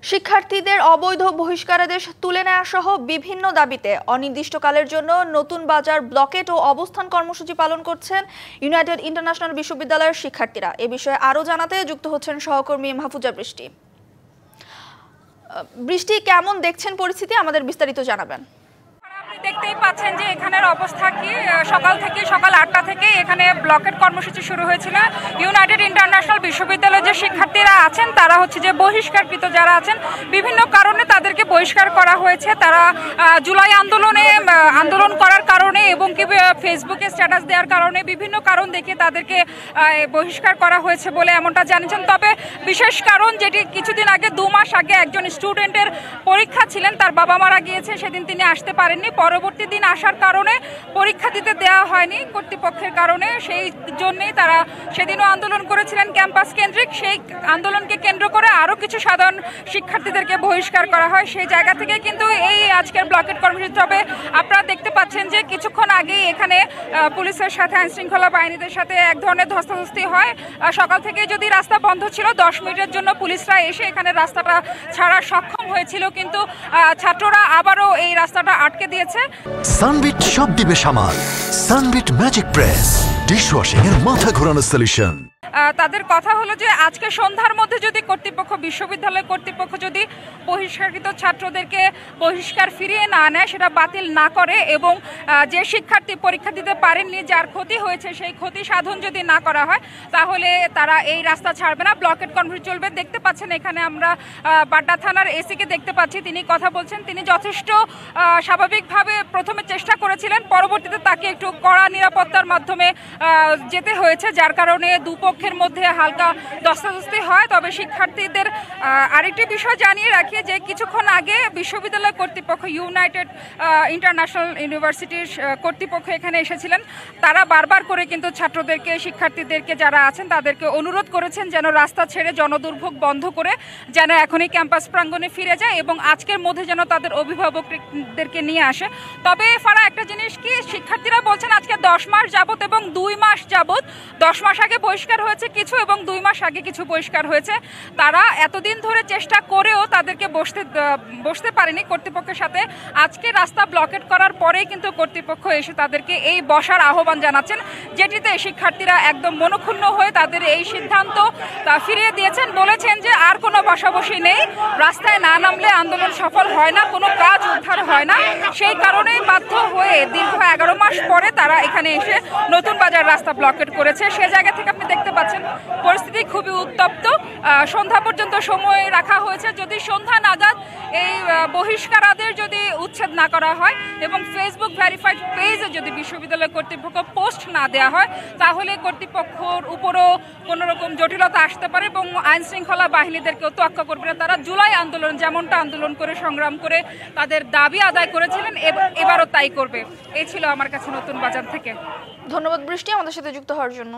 শিক্ষার্থীদের অবৈধ বহিষ্কারাদেশ তুলে নেওয়া সহ বিভিন্ন দাবিতে অনির্দিষ্টকালের জন্য নতুন বাজার ব্লকেট ও অবস্থান কর্মসূচি পালন করছেন ইউনাইটেড ইন্টারন্যাশনাল বিশ্ববিদ্যালয়ের শিক্ষার্থীরা। এ বিষয়ে আরও জানাতে যুক্ত হচ্ছেন সহকর্মী মাহফুজা বৃষ্টি। বৃষ্টি, কেমন দেখছেন পরিস্থিতি, আমাদের বিস্তারিত জানাবেন। দেখতেই পাচ্ছেন যে এখানের অবস্থা কি, সকাল 8টা থেকে এখানে ব্লকেট কর্মসূচি শুরু হয়েছিল। ইউনাইটেড ইন্টারন্যাশনাল বিশ্ববিদ্যালয়ের যে শিক্ষার্থীরা আছেন তারা হচ্ছে যে বহিষ্কারকৃত যারা আছেন বিভিন্ন কারণে তাদেরকে বহিষ্কার করা হয়েছে। তারা জুলাই আন্দোলন করার কারণে এবং কি ফেসবুকে স্ট্যাটাস দেওয়ার কারণে বিভিন্ন কারণ দেখে তাদেরকে বহিষ্কার করা হয়েছে বলে এমনটা জানিয়েছেন। তবে বিশেষ কারণ যেটি কিছুদিন আগে 2 মাস আগে একজন স্টুডেন্টের পরীক্ষা ছিলেন, তার বাবা মারা গিয়েছে, সেদিন তিনি আসতে পারেননি। পরবর্তী দিন আসার কারণে পরীক্ষা দিতে দেওয়া হয়নি কর্তৃপক্ষের কারণে, সেই জন্যই তারা সেদিনও আন্দোলন করেছিলেন ক্যাম্পাস কেন্দ্রিক। সেই আন্দোলনকে কেন্দ্র করে আরও কিছু সাধারণ শিক্ষার্থীদেরকে বহিষ্কার করা হয়। সেই জায়গা থেকে কিন্তু এই আজকের ব্লকেট কর্মসূচি। তবে আপনারা দেখতে পাচ্ছেন যে কিছুক্ষণ আগেই এখানে পুলিশের সাথে আইনশৃঙ্খলা বাহিনীদের সাথে এক ধরনের ধস্তাধস্তি হয়। সকাল থেকে যদি রাস্তা বন্ধ ছিল, 10 মিনিটের জন্য পুলিশরা এসে এখানে রাস্তাটা ছাড়া সক্ষম হয়েছিল, কিন্তু ছাত্ররা আবারও এই রাস্তাটা আটকে দিয়েছে। সানবিট সব দিবে সামাল। সানবিট ম্যাজিক প্রেস ডিশওয়াশিং এর মাথা ঘোরানো সলিউশন। তাদের কথা হলো যে আজকে সন্ধ্যার মধ্যে যদি বিশ্ববিদ্যালয় কর্তৃপক্ষ যদি বহিষ্কারকৃত ছাত্রদেরকে বহিষ্কার ফিরিয়ে না নেয়, সেটা বাতিল না করে এবং যে শিক্ষার্থী পরীক্ষা দিতে পারেননি, যার ক্ষতি হয়েছে, সেই ক্ষতি সাধন যদি না করা হয়, তাহলে তারা এই রাস্তা ছাড়বে না, ব্লকেট কর্মসূচি চলবে। দেখতে পাচ্ছেন এখানে আমরা বাড্ডা থানার এসিকে দেখতে পাচ্ছি, তিনি কথা বলছেন। তিনি যথেষ্ট স্বাভাবিকভাবে প্রথমে চেষ্টা করেছিলেন, পরবর্তীতে তাকে একটু কড়া নিরাপত্তার মাধ্যমে যেতে হয়েছে, যার কারণে দুপক্ষের মধ্যে হালকা ধস্তাধস্তি হয়। তবে শিক্ষার্থীদের আরেকটি বিষয় জানিয়ে রাখি যে কিছুক্ষণ আগে বিশ্ববিদ্যালয় কর্তৃপক্ষ ইউনাইটেড ইন্টারন্যাশনাল ইউনিভার্সিটির কর্তৃপক্ষ এখানে এসেছিলেন। তারা বারবার করে কিন্তু ছাত্রদেরকে, শিক্ষার্থীদেরকে যারা আছেন তাদেরকে অনুরোধ করেছেন যেন রাস্তা ছেড়ে জনদুর্ভোগ বন্ধ করে যেন এখনই ক্যাম্পাস প্রাঙ্গণে ফিরে যায় এবং আজকের মধ্যে যেন তাদের অভিভাবকদেরকে নিয়ে আসে। তবে ফারা একটা জিনিস কি, শিক্ষার্থীরা বলছেন আজকে 10 মাস যাবত এবং 2 মাস যাবত, 10 মাস আগে বহিষ্কার হয়েছে কিছু এবং 2 মাস আগে কিছু বহিষ্কার হয়েছে। তারা এতদিন ধরে চেষ্টা করেও তাদেরকে বসতে পারেনি কর্তৃপক্ষের সাথে। আজকে রাস্তা ব্লকেট করার পরেই কিন্তু কর্তৃপক্ষ এসে তাদেরকে এই বসার আহ্বান জানাচ্ছেন, যেটিতে শিক্ষার্থীরা একদম মনক্ষুণ্ণ হয়ে তাদের এই সিদ্ধান্ত ফিরিয়ে দিয়েছেন। বলেছেন যে আর কোনো বসাবসি নেই, রাস্তায় না নামলে আন্দোলন সফল হয় না, কোনো কাজ উদ্ধার হয় না। সেই কারণেই বাধ্য হয়ে দীর্ঘ 11 মাস পরে তারা এখানে এসে নতুন বাজার রাস্তা ব্লকেট করেছে। সে জায়গা থেকে আপনি দেখতে পাচ্ছেন পরিস্থিতি খুবই উত্তপ্ত। সন্ধ্যা পর্যন্ত সময় রাখা হয়েছে। যদি সন্ধ্যা নাগাদ এই বহিষ্কারাদের যদি উচ্ছেদ না করা হয় এবং ফেসবুক ভেরিফাইড পেজে যদি বিশ্ববিদ্যালয় কর্তৃপক্ষ পোস্ট না দেওয়া হয়, তাহলে কর্তৃপক্ষর উপরও কোনো রকম জটিলতা আসতে পারে এবং আইন শৃঙ্খলা বাহিনীদেরকেও তোয়াক্কা করবে না। তারা জুলাই আন্দোলন যেমনটা আন্দোলন করে সংগ্রাম করে তাদের দাবি আদায় করেছিলেন, এবারও তাই করবে। এই ছিল আমার কাছে নতুন বাজার থেকে। ধন্যবাদ বৃষ্টি, আমাদের সাথে যুক্ত হওয়ার জন্য।